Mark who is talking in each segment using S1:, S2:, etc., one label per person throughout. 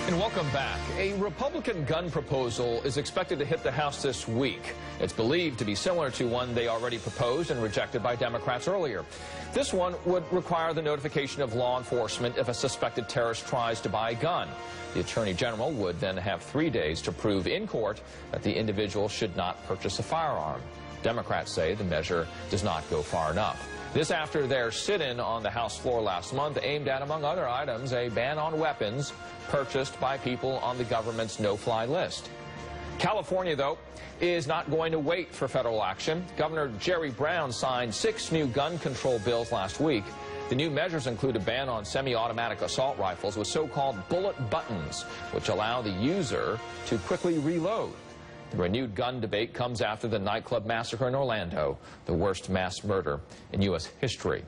S1: And welcome back. A Republican gun proposal is expected to hit the House this week. It's believed to be similar to one they already proposed and rejected by Democrats earlier. This one would require the notification of law enforcement if a suspected terrorist tries to buy a gun. The Attorney General would then have 3 days to prove in court that the individual should not purchase a firearm. Democrats say the measure does not go far enough. This after their sit-in on the House floor last month aimed at, among other items, a ban on weapons purchased by people on the government's no-fly list. California, though, is not going to wait for federal action. Governor Jerry Brown signed 6 new gun control bills last week. The new measures include a ban on semi-automatic assault rifles with so-called bullet buttons, which allow the user to quickly reload. The renewed gun debate comes after the nightclub massacre in Orlando, the worst mass murder in U.S. history.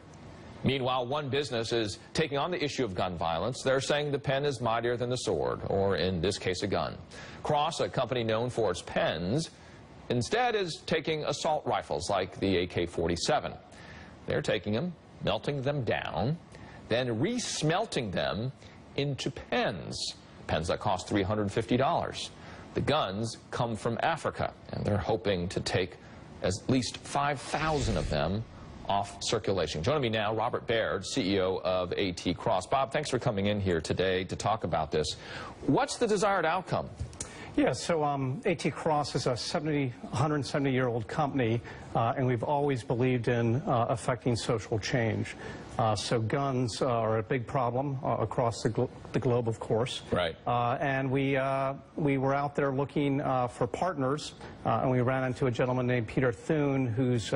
S1: Meanwhile, one business is taking on the issue of gun violence. They're saying the pen is mightier than the sword, or in this case, a gun. Cross, a company known for its pens, instead is taking assault rifles like the AK-47. They're taking them, melting them down, then re-smelting them into pens that cost $350. The guns come from Africa, and they're hoping to take at least 5,000 of them off circulation. Joining me now, Robert Baird, CEO of AT Cross. Bob, thanks for coming in here today to talk about this. What's the desired outcome?
S2: Yeah, so AT Cross is a 170-year-old company, and we've always believed in affecting social change. So guns are a big problem across the globe, of course.
S1: Right.
S2: And we were out there looking for partners, and we ran into a gentleman named Peter Thune, who's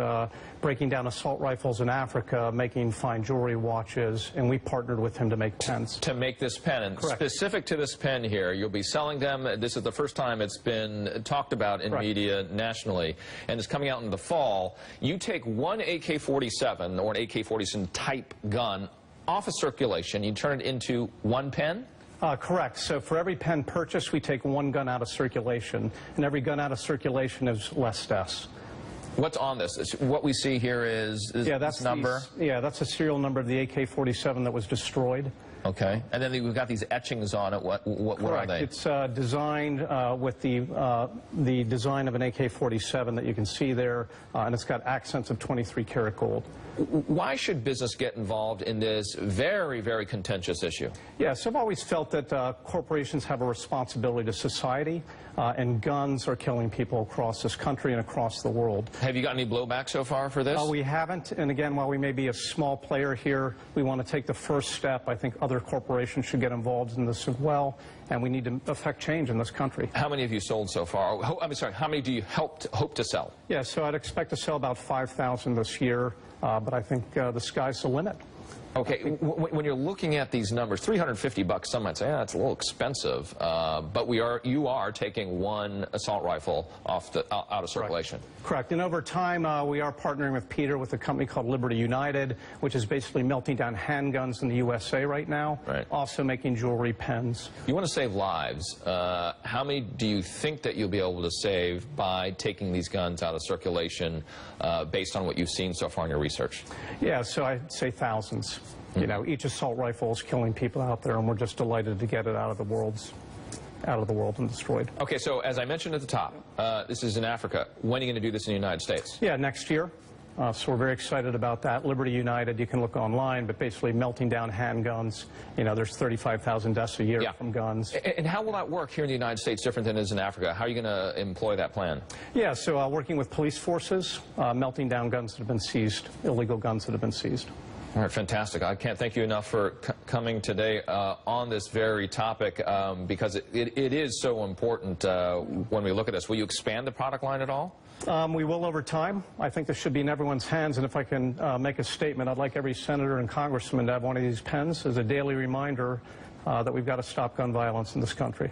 S2: breaking down assault rifles in Africa, making fine jewelry, watches, and we partnered with him to make pens.
S1: To make this pen. And
S2: correct.
S1: Specific to this pen here, you'll be selling them. This is the first time it's been talked about in
S2: correct.
S1: media nationally, and it's coming out in the fall. You take one AK-47 or an AK-47 type gun off of circulation, you turn it into one pen?
S2: Correct. So for every pen purchased, we take one gun out of circulation, and every gun out of circulation is less deaths.
S1: What's on this? What we see here is
S2: that's
S1: this number?
S2: That's a serial number of the AK-47 that was destroyed.
S1: Okay. And then we've got these etchings on it. What are they?
S2: It's designed with the design of an AK-47 that you can see there, and it's got accents of 23-karat gold.
S1: Why should business get involved in this very, very contentious issue?
S2: Yes, I've always felt that corporations have a responsibility to society, and guns are killing people across this country and across the world.
S1: Have you got any blowback so far for this?
S2: We haven't, and again, while we may be a small player here, we want to take the first step. I think other corporations should get involved in this as well, and we need to affect change in this country.
S1: How many have you sold so far? I'm sorry, how many do you hope to sell?
S2: Yeah, so I'd expect to sell about 5,000 this year, but I think the sky's the limit.
S1: Okay, when you're looking at these numbers, $350, some might say, that's a little expensive, but you are taking one assault rifle out of circulation.
S2: Correct. And over time, we are partnering with Peter with a company called Liberty United, which is basically melting down handguns in the USA right now, also making jewelry, pens.
S1: You want to save lives. How many do you think that you'll be able to save by taking these guns out of circulation based on what you've seen so far in your research?
S2: Yeah, so I'd say thousands. You know, each assault rifle is killing people out there, and we're just delighted to get it out of the world and destroyed.
S1: Okay, so as I mentioned at the top, this is in Africa. When are you going to do this in the United States?
S2: Yeah, next year. So we're very excited about that. Liberty United, you can look online, but basically melting down handguns. You know, there's 35,000 deaths a year from guns.
S1: And how will that work here in the United States different than it is in Africa? How are you going to employ that plan? Yeah,
S2: so working with police forces, melting down guns that have been seized, illegal guns that have been seized.
S1: All right, fantastic. I can't thank you enough for coming today on this very topic because it is so important when we look at this. Will you expand the product line at all?
S2: We will over time. I think this should be in everyone's hands, and if I can make a statement, I'd like every senator and congressman to have one of these pens as a daily reminder that we've got to stop gun violence in this country.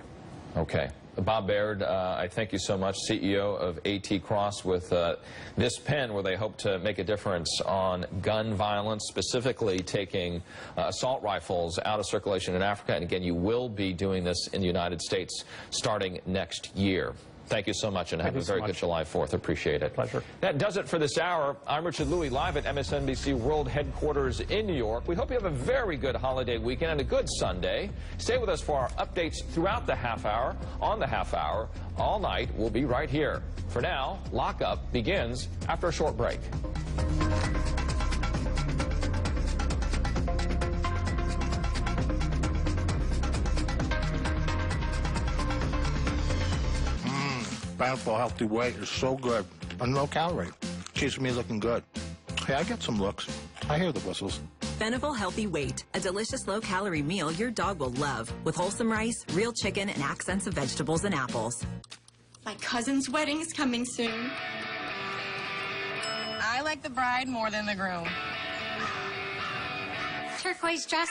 S1: Okay. Bob Baird, I thank you so much, CEO of AT Cross, with this pen where they hope to make a difference on gun violence, specifically taking assault rifles out of circulation in Africa. And again, you will be doing this in the United States starting next year. Thank you so much, and have a very good July 4th. Appreciate it.
S2: Pleasure.
S1: That does it for this hour. I'm Richard Louie, live at MSNBC World Headquarters in New York. We hope you have a very good holiday weekend and a good Sunday. Stay with us for our updates throughout the half hour, on the half hour, all night. We'll be right here. For now, Lockup begins after a short break.
S3: Bountiful Healthy Weight is so good and low calorie. Keeps me looking good. Hey, I get some looks. I hear the whistles.
S4: Bountiful Healthy Weight, a delicious low-calorie meal your dog will love, with wholesome rice, real chicken, and accents of vegetables and apples.
S5: My cousin's wedding is coming soon.
S6: I like the bride more than the groom.
S5: Turquoise dress